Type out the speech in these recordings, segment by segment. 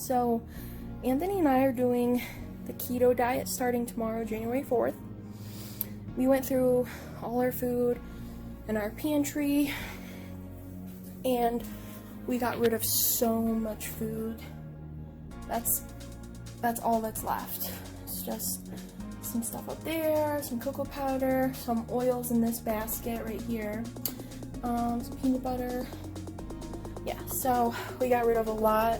So Anthony and I are doing the keto diet starting tomorrow, January 4th. We went through all our food in our pantry and we got rid of so much food. That's all that's left. It's just some stuff up there, some cocoa powder, some oils in this basket right here, some peanut butter. Yeah, so we got rid of a lot.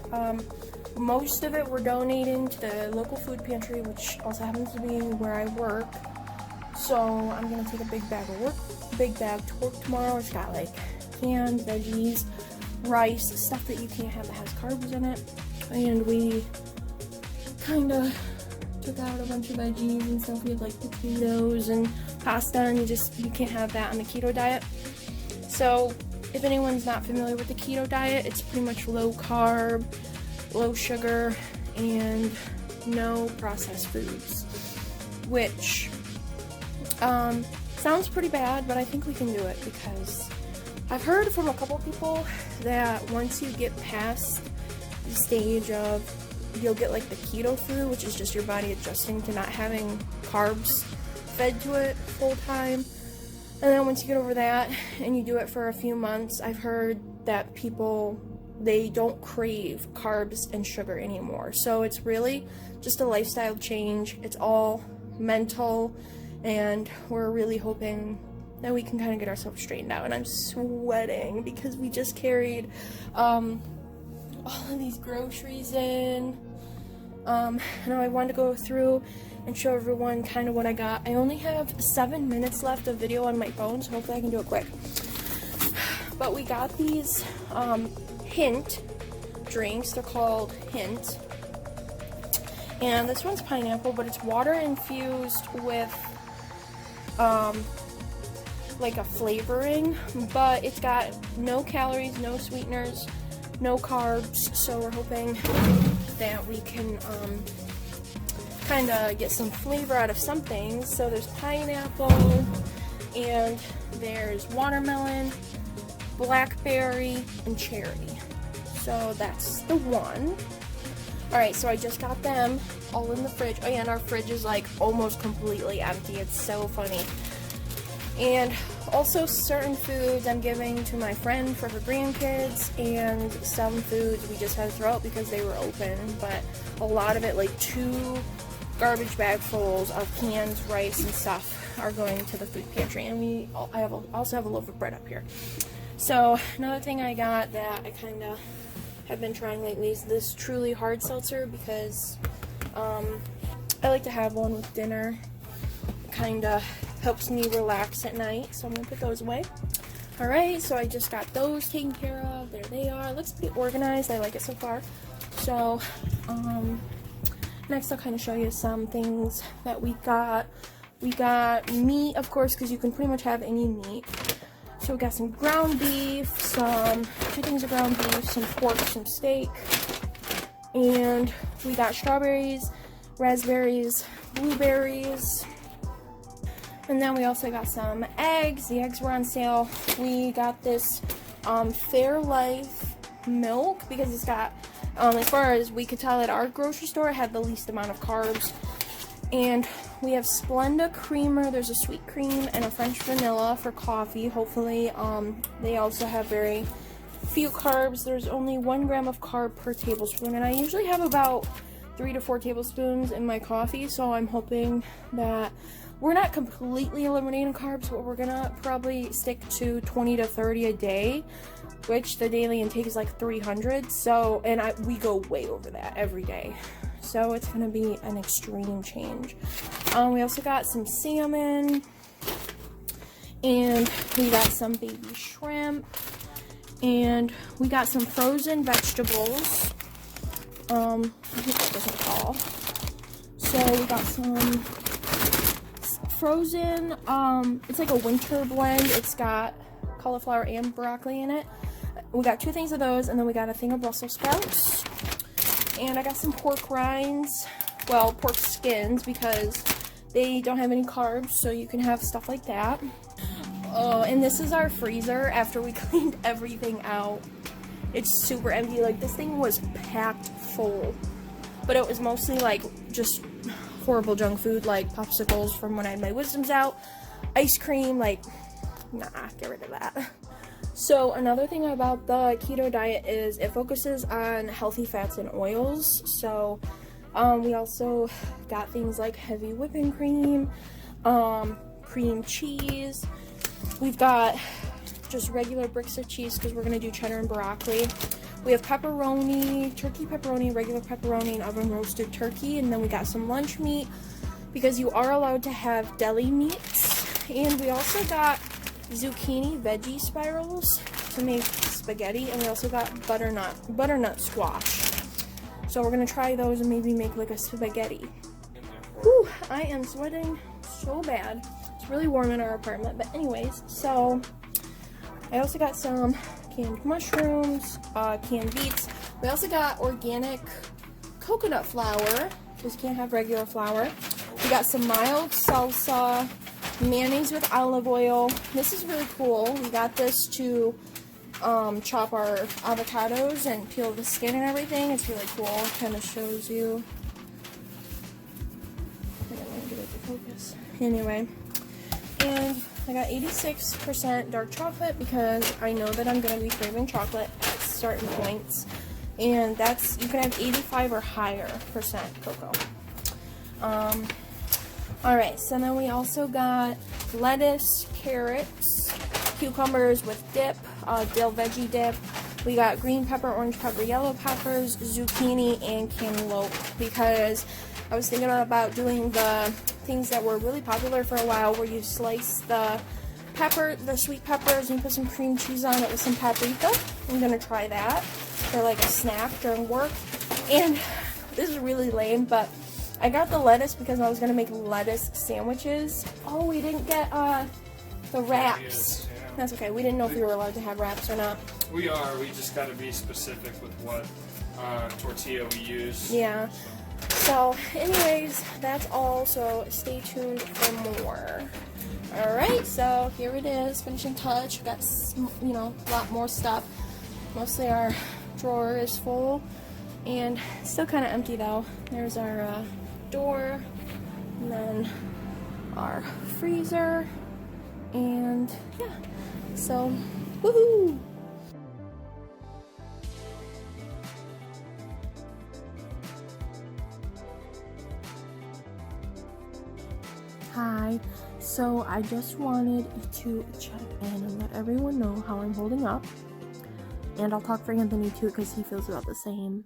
Most of it we're donating to the local food pantry, which also happens to be where I work. So I'm gonna take a big bag to work tomorrow. It's got like canned veggies, rice, stuff that you can't have that has carbs in it. And we kind of took out a bunch of veggies and stuff. We had like potatoes and pasta, and you can't have that on the keto diet. So if anyone's not familiar with the keto diet, it's pretty much low carb, low sugar, and no processed foods, which sounds pretty bad, but I think we can do it because I've heard from a couple people that once you get past the stage of, you'll get like the keto flu, which is just your body adjusting to not having carbs fed to it full time. And then once you get over that and you do it for a few months, I've heard that people, they don't crave carbs and sugar anymore. So it's really just a lifestyle change. It's all mental, and we're really hoping that we can kind of get ourselves straightened out. And I'm sweating because we just carried all of these groceries in. And I wanted to go through and show everyone kind of what I got. I only have 7 minutes left of video on my phone, so hopefully I can do it quick. But we got these Hint drinks. They're called Hint. And this one's pineapple, but it's water infused with like a flavoring, but it's got no calories, no sweeteners, no carbs. So we're hoping that we can kind of get some flavor out of some things. So there's pineapple, and there's watermelon, blackberry, and cherry. So that's the one. Alright, so I just got them all in the fridge. Oh yeah, and our fridge is like almost completely empty. It's so funny. And also certain foods I'm giving to my friend for her grandkids, and some foods we just had to throw out because they were open. But a lot of it, like 2 garbage bagfuls of canned rice and stuff, are going to the food pantry. And I also have a loaf of bread up here. So another thing I got that I kind of have been trying lately is this Truly hard seltzer, because I like to have one with dinner. It kind of helps me relax at night, so I'm going to put those away. Alright, so I just got those taken care of. There they are. It looks pretty organized. I like it so far. So, next I'll kind of show you some things that we got. We got meat, of course, because you can pretty much have any meat. So we got some ground beef, 2 things of ground beef, some pork, some steak, and we got strawberries, raspberries, blueberries, and then we also got some eggs. The eggs were on sale. We got this Fairlife milk because it's got, as far as we could tell at our grocery store, it had the least amount of carbs. And we have Splenda creamer. There's a sweet cream and a French vanilla for coffee. Hopefully, they also have very few carbs. There's only 1 gram of carb per tablespoon, and I usually have about 3 to 4 tablespoons in my coffee, so I'm hoping that we're not completely eliminating carbs, but we're gonna probably stick to 20 to 30 a day, which the daily intake is like 300. So, and we go way over that every day. So it's going to be an extreme change. We also got some salmon, and we got some baby shrimp, and we got some frozen vegetables. I hope it doesn't fall. So we got some frozen, it's like a winter blend. It's got cauliflower and broccoli in it. We got 2 things of those, and then we got a thing of Brussels sprouts. And I got some pork rinds, well, pork skins, because they don't have any carbs, so you can have stuff like that. Oh, and this is our freezer after we cleaned everything out. it's super empty. Like, this thing was packed full, but it was mostly like just horrible junk food, like popsicles from when I had my wisdoms out, ice cream, like, nah, get rid of that. So another thing about the keto diet is it focuses on healthy fats and oils. So we also got things like heavy whipping cream, cream cheese. We've got just regular bricks of cheese because we're going to do cheddar and broccoli. We have pepperoni, turkey pepperoni, regular pepperoni, and oven roasted turkey. And then we got some lunch meat because you are allowed to have deli meats. And we also got zucchini veggie spirals to make spaghetti. And we also got butternut squash. So we're going to try those and maybe make like a spaghetti. Whew, I am sweating so bad. It's really warm in our apartment. But anyways, so I also got some canned mushrooms, canned beets. We also got organic coconut flour, because you can't have regular flour. We got some mild salsa, mayonnaise with olive oil. This is really cool. We got this to chop our avocados and peel the skin and everything. It's really cool. It kind of shows you. I don't want to get it to focus. Anyway, and I got 86% dark chocolate because I know that I'm going to be craving chocolate at certain points. And that's, you can have 85 or higher percent cocoa. Alright, so then we also got lettuce, carrots, cucumbers with dip, dill veggie dip. We got green pepper, orange pepper, yellow peppers, zucchini, and cantaloupe because I was thinking about doing the things that were really popular for a while where you slice the sweet peppers, and you put some cream cheese on it with some paprika. I'm gonna try that for like a snack during work. And this is really lame, but I got the lettuce because I was gonna make lettuce sandwiches. Oh, we didn't get the wraps. That's okay. We didn't know if we were allowed to have wraps or not. We are. We just gotta be specific with what tortilla we use. Yeah. So, anyways, that's all. So stay tuned for more. Alright, so here it is, finishing touch. We got, you know, a lot more stuff. Mostly our drawer is full, and still kind of empty though. There's our door, and then our freezer, and yeah, so woohoo! Hi, so I just wanted to check in and let everyone know how I'm holding up. And I'll talk for Anthony too because he feels about the same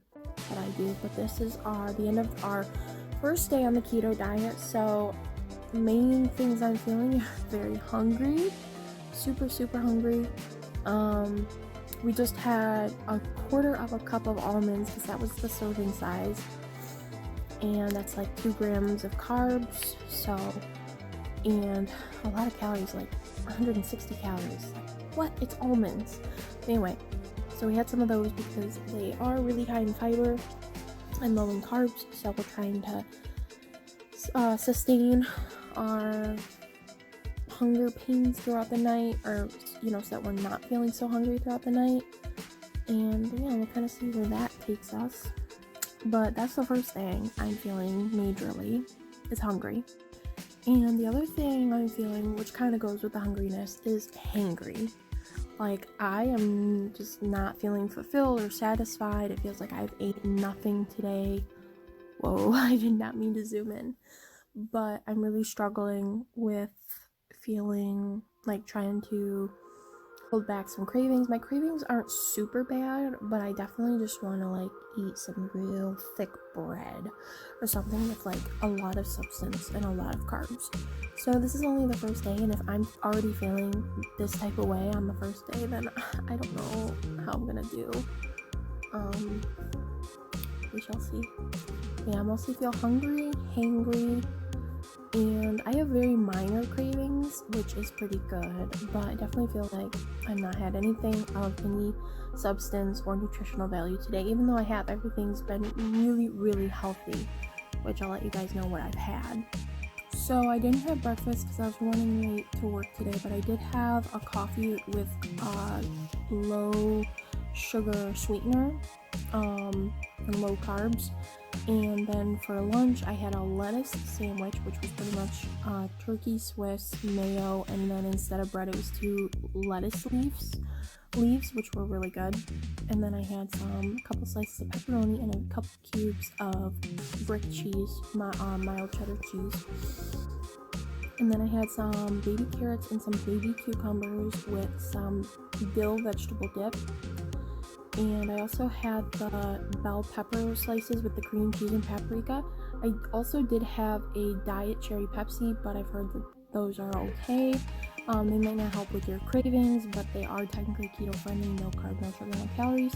that I do. But this is the end of our first day on the keto diet. So main things I'm feeling are very hungry, super hungry. We just had a quarter of a cup of almonds because that was the serving size. And that's like 2 grams of carbs, so, and a lot of calories, like 160 calories. Like, what? It's almonds. Anyway, so we had some of those because they are really high in fiber and low in carbs, so we're trying to sustain our hunger pains throughout the night, or, you know, so that we're not feeling so hungry throughout the night. And yeah, we'll kind of see where that takes us. But that's the first thing I'm feeling majorly, is hungry. And the other thing I'm feeling, which kind of goes with the hungriness, is hangry. Like, I am just not feeling fulfilled or satisfied. It feels like I've eaten nothing today. Whoa, I did not mean to zoom in. But I'm really struggling with feeling like trying to hold back some cravings. My cravings aren't super bad, but I definitely just want to like eat some real thick bread or something with like a lot of substance and a lot of carbs. So this is only the first day, and if I'm already feeling this type of way on the first day, then I don't know how I'm gonna do. We shall see. Yeah, I mostly feel hungry, hangry, and I have very minor cravings, which is pretty good, but I definitely feel like I've not had anything of any substance or nutritional value today, even though I have. Everything's been really healthy, which I'll let you guys know what I've had. So I didn't have breakfast because I was running late to work today, but I did have a coffee with low sugar sweetener, and low carbs. And then for lunch, I had a lettuce sandwich, which was pretty much turkey, Swiss, mayo, and then instead of bread, it was 2 lettuce leaves, which were really good. And then I had a couple slices of pepperoni and a couple cubes of brick cheese, mild cheddar cheese. And then I had some baby carrots and some baby cucumbers with some dill vegetable dip. And I also had the bell pepper slices with the cream cheese and paprika. I also did have a diet cherry Pepsi, but I've heard that those are okay. They might not help with your cravings, but they are technically keto friendly, no carb, no sugar, no calories.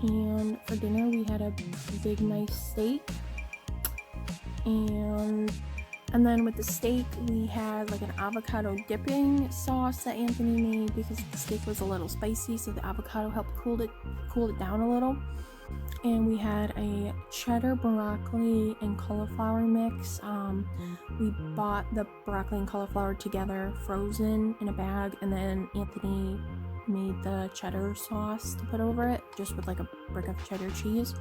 And for dinner, we had a big, nice steak. And then with the steak, we had like an avocado dipping sauce that Anthony made because the steak was a little spicy, so the avocado helped cool it down a little. And we had a cheddar broccoli and cauliflower mix. We bought the broccoli and cauliflower together, frozen in a bag, and then Anthony made the cheddar sauce to put over it, just with like a brick of cheddar cheese.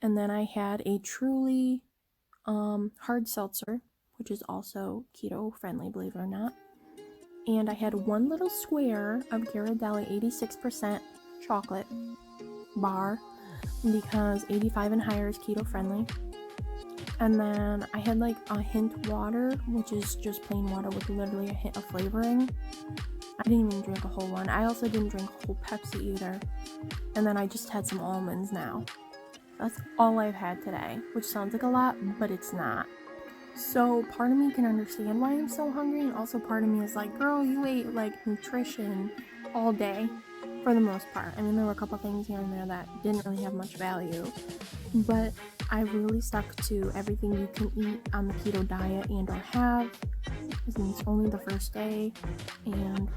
And then I had a truly hard seltzer, which is also keto friendly, believe it or not. And I had one little square of Ghirardelli 86% chocolate bar because 85 and higher is keto friendly. And then I had like a hint water, which is just plain water with literally a hint of flavoring. I didn't even drink a whole one. I also didn't drink a whole Pepsi either. And then I just had some almonds now. That's all I've had today, which sounds like a lot, but it's not. So part of me can understand why I'm so hungry, and also part of me is like, girl, you ate like nutrition all day for the most part. I mean, there were a couple things here and there that didn't really have much value, but I really stuck to everything you can eat on the keto diet and or have. It's only the first day, and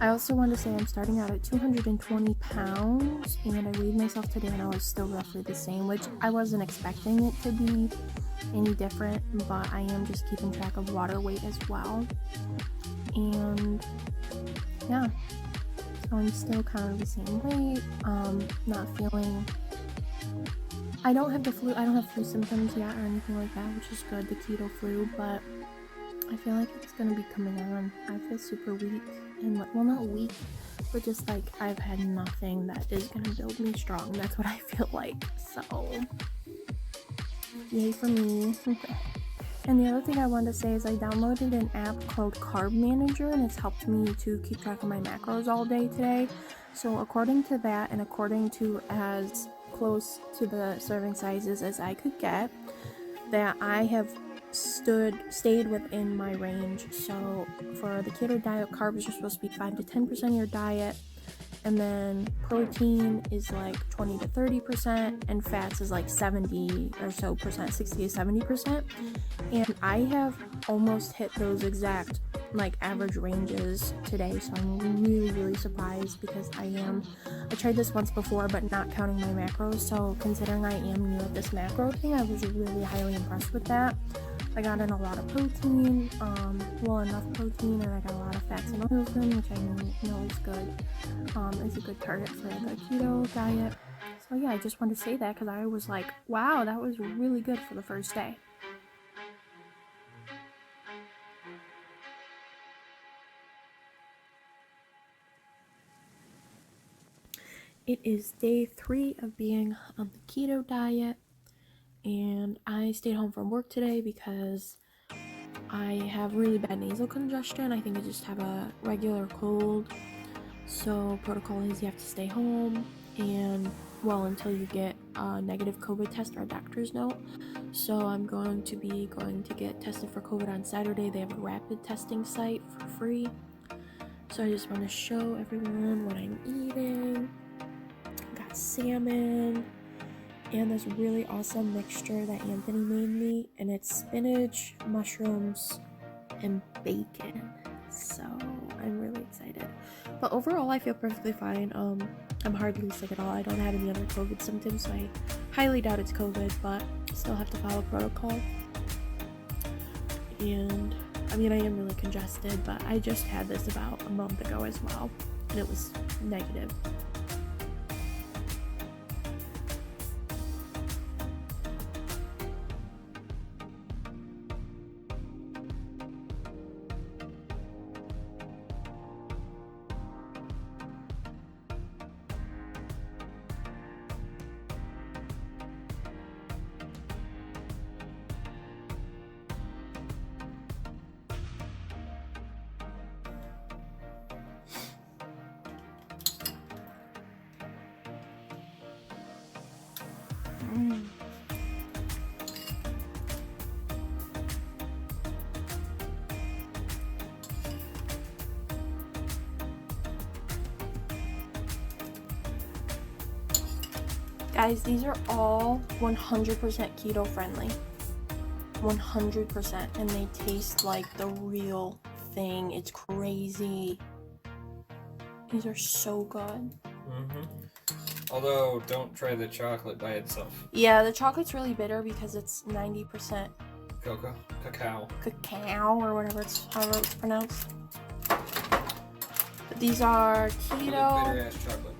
I also wanted to say I'm starting out at 220 pounds, and I weighed myself today and I was still roughly the same, which I wasn't expecting it to be any different, but I am just keeping track of water weight as well. And yeah, so I'm still kind of the same weight, not feeling, I don't have the flu, I don't have flu symptoms yet or anything like that, which is good, the keto flu, but I feel like it's gonna be coming on. I feel super weak, and well, not weak, but just like I've had nothing that is gonna build me strong. That's what I feel like. So, yay for me. And the other thing I wanted to say is I downloaded an app called Carb Manager, and it's helped me to keep track of my macros all day today. So according to that, and according to as close to the serving sizes as I could get, that I have stayed within my range. So for the keto diet, carbs are supposed to be 5 to 10% of your diet, and then protein is like 20 to 30%, and fats is like 70 or so percent, 60 to 70%. And I have almost hit those exact like average ranges today, so I'm really surprised because I tried this once before but not counting my macros, so considering I am new at this macro thing, I was really highly impressed with that. I got in a lot of protein, enough protein, and I got a lot of fats and oils in, which I know is good. It's a good target for the keto diet. So yeah, I just wanted to say that because I was like, wow, that was really good for the first day. It is day 3 of being on the keto diet, and I stayed home from work today because I have really bad nasal congestion. I think I just have a regular cold. So protocol is you have to stay home and until you get a negative COVID test or a doctor's note. So I'm going to get tested for COVID on Saturday. They have a rapid testing site for free. So I just want to show everyone what I'm eating. Got salmon and this really awesome mixture that Anthony made me, and it's spinach, mushrooms, and bacon. So I'm really excited. But overall, I feel perfectly fine. I'm hardly sick at all. I don't have any other COVID symptoms, so I highly doubt it's COVID, but still have to follow protocol. And I mean, I am really congested, but I just had this about a month ago as well, and it was negative. Guys, these are all 100% keto friendly. 100%. And they taste like the real thing. It's crazy. These are so good. Although, don't try the chocolate by itself. Yeah, the chocolate's really bitter because it's 90% Cacao. Cacao, or whatever however it's pronounced. But these are keto. Bitter ass chocolate.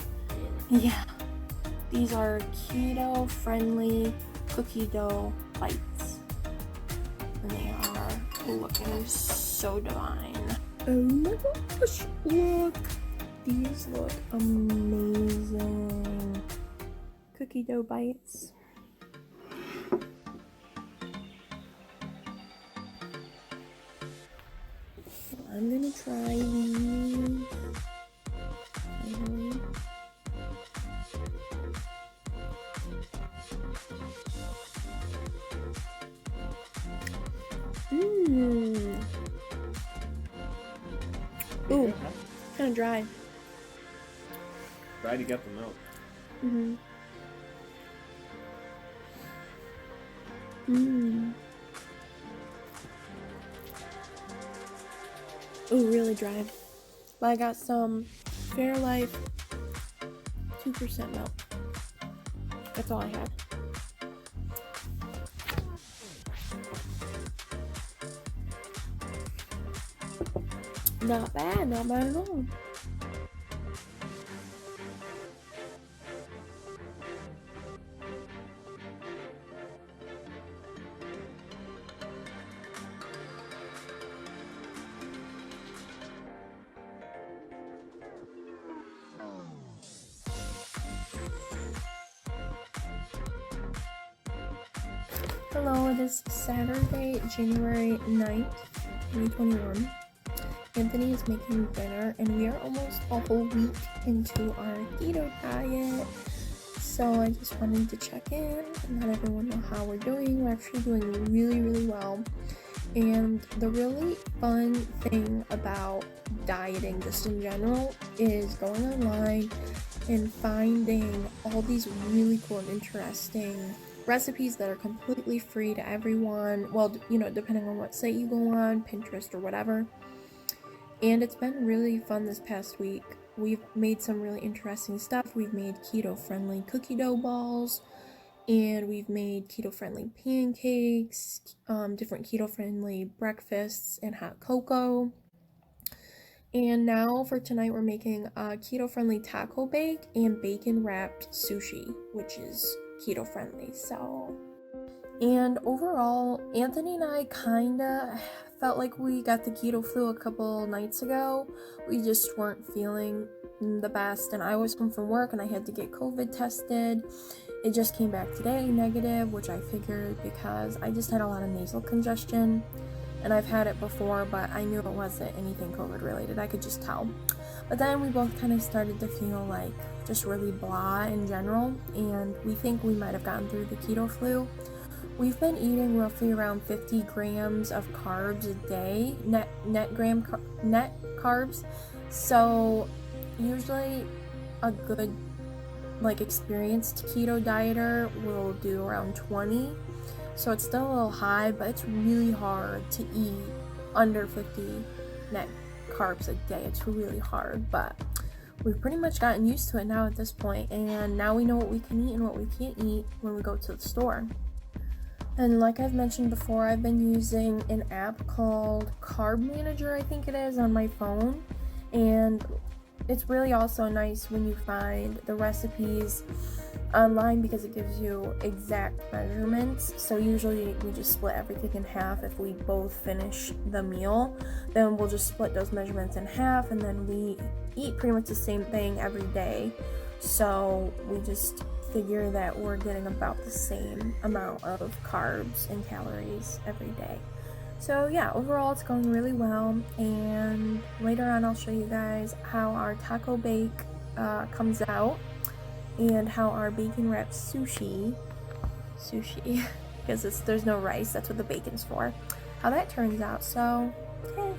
Yeah. These are keto friendly cookie dough bites. And they are looking so divine. Oh my gosh, look. These look amazing. Cookie dough bites. So I'm gonna try these. Ooh, kind of dry. Glad you got the milk. Ooh, really dry. But I got some Fairlife 2% milk. That's all I had. Not bad at all. Hello, it is Saturday, January 9th, 2021. Anthony is making dinner, and we are almost a whole week into our keto diet. So I just wanted to check in and let everyone know how we're doing. We're actually doing really, really well. And the really fun thing about dieting, just in general, is going online and finding all these really cool and interesting recipes that are completely free to everyone. Well, you know, depending on what site you go on, Pinterest or whatever. And it's been really fun this past week. We've made some really interesting stuff. We've made keto-friendly cookie dough balls, and we've made keto-friendly pancakes, different keto-friendly breakfasts, and hot cocoa. And now for tonight, we're making a keto-friendly taco bake and bacon-wrapped sushi, which is keto-friendly. And overall, Anthony and I kinda felt like we got the keto flu a couple nights ago. We just weren't feeling the best, and I was home from work and I had to get COVID tested. It just came back today negative, which I figured because I just had a lot of nasal congestion, and I've had it before, but I knew it wasn't anything COVID related. I could just tell. But then we both kind of started to feel like just really blah in general, and we think we might have gotten through the keto flu. We've been eating roughly around 50 grams of carbs a day, net carbs. So usually a good, like, experienced keto dieter will do around 20. So it's still a little high, but it's really hard to eat under 50 net carbs a day. It's really hard, but we've pretty much gotten used to it now at this point, and now we know what we can eat and what we can't eat when we go to the store. And like I've mentioned before, I've been using an app called Carb Manager, I think it is, on my phone. And it's really also nice when you find the recipes online because it gives you exact measurements. So usually we just split everything in half. If we both finish the meal, then we'll just split those measurements in half, and then we eat pretty much the same thing every day. So we just figure that we're getting about the same amount of carbs and calories every day. So yeah, overall it's going really well, and later on I'll show you guys how our taco bake comes out, and how our bacon wrapped sushi because there's no rice, that's what the bacon's for, how that turns out. So yeah,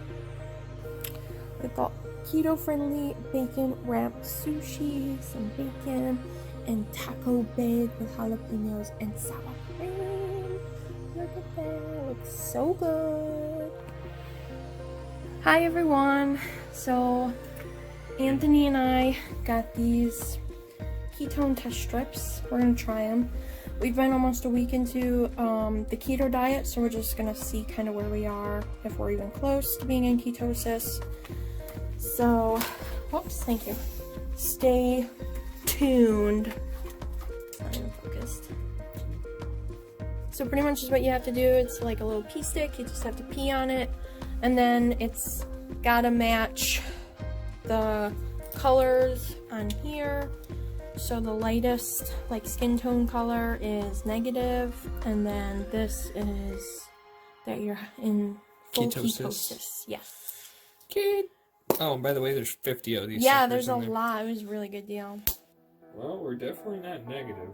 we've got keto friendly bacon wrapped sushi, some bacon, and taco bag with jalapenos and sour cream. Look at that, it looks so good. Hi everyone. So Anthony and I got these ketone test strips. We're gonna try them. We've been almost a week into the keto diet, so we're just gonna see kind of where we are, if we're even close to being in ketosis. So, whoops, thank you. Stay tuned. I'm focused. So pretty much is what you have to do. It's like a little pee stick. You just have to pee on it, and then it's gotta match the colors on here. So the lightest like skin tone color is negative, and then this is that you're in full ketosis. Yes. Kid. Oh, by the way, there's 50 of these. Yeah, there's a lot. It was a really good deal. Well, we're definitely not negative.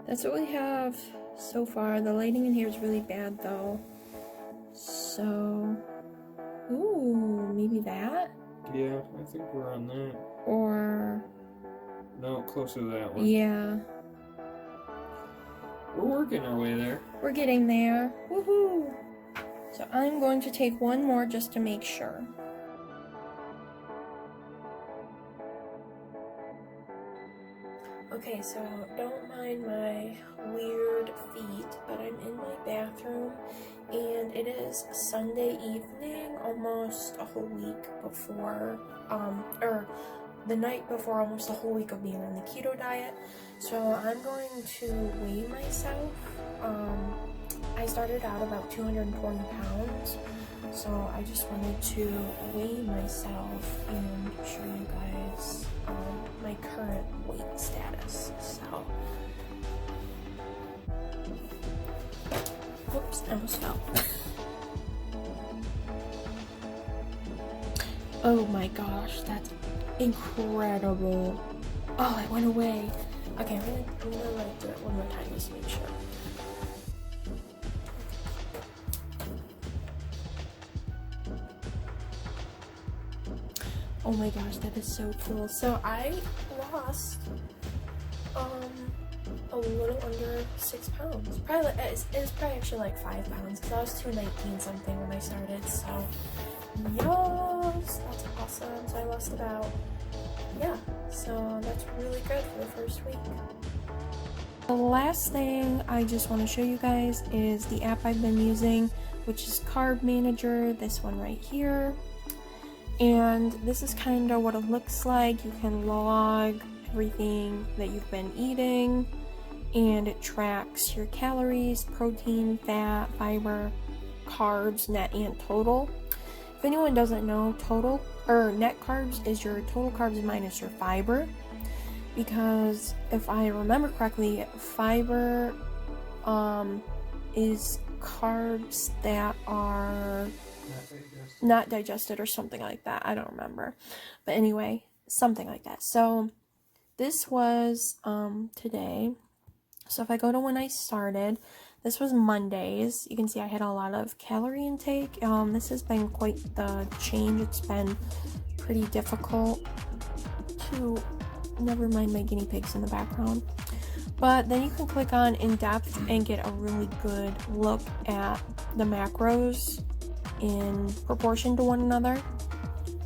That's what we have so far. The lighting in here is really bad though. So, ooh, maybe that? Yeah, I think we're on that. Or no, closer to that one. Yeah. We're working our way there. We're getting there. Woohoo! So I'm going to take one more just to make sure. Okay, so don't mind my weird feet, but I'm in my bathroom, and it is Sunday evening, almost a whole week before, or the night before almost a whole week of being on the keto diet. So I'm going to weigh myself. I started out about 220 pounds, so I just wanted to weigh myself and show you guys my current weight status. So, whoops, I almost fell. Oh my gosh, that's incredible. Oh, it went away. Okay, I'm gonna like do it one more time just to make sure. Oh my gosh, that is so cool. So I lost a little under 6 pounds. Probably it's probably actually like 5 pounds because I was 219 something when I started. So yes, that's awesome. So I lost about, yeah. So that's really good for the first week. The last thing I just want to show you guys is the app I've been using, which is Carb Manager. This one right here. And this is kind of what it looks like. You can log everything that you've been eating, and it tracks your calories, protein, fat, fiber, carbs, net and total. If anyone doesn't know, total or net carbs is your total carbs minus your fiber, because if I remember correctly, fiber is carbs that are not digested or something like that. I don't remember, but anyway, something like that. So this was today. So if I go to when I started, this was Mondays. You can see I had a lot of calorie intake. This has been quite the change. It's been pretty difficult to, never mind my guinea pigs in the background. But then you can click on in depth and get a really good look at the macros in proportion to one another.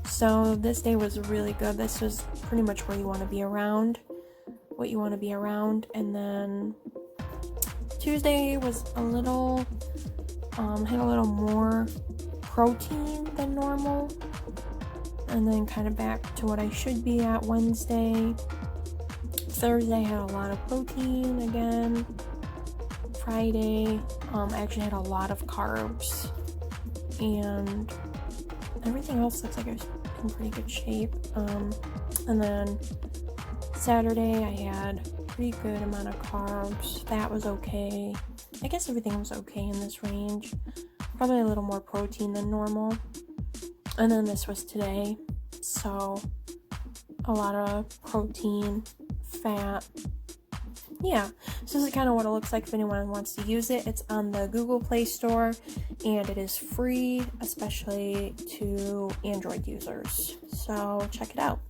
So this day was really good. This was pretty much where you want to be around, what you want to be around. And then Tuesday was a little had a little more protein than normal, and then kind of back to what I should be at. Wednesday, Thursday had a lot of protein again. Friday I actually had a lot of carbs, and everything else looks like I was in pretty good shape. And then Saturday I had a pretty good amount of carbs. That was okay. I guess everything was okay in this range. Probably a little more protein than normal. And then this was today. So a lot of protein, fat. Yeah, so this is kind of what it looks like if anyone wants to use it. It's on the Google Play Store, and it is free, especially to Android users. So check it out.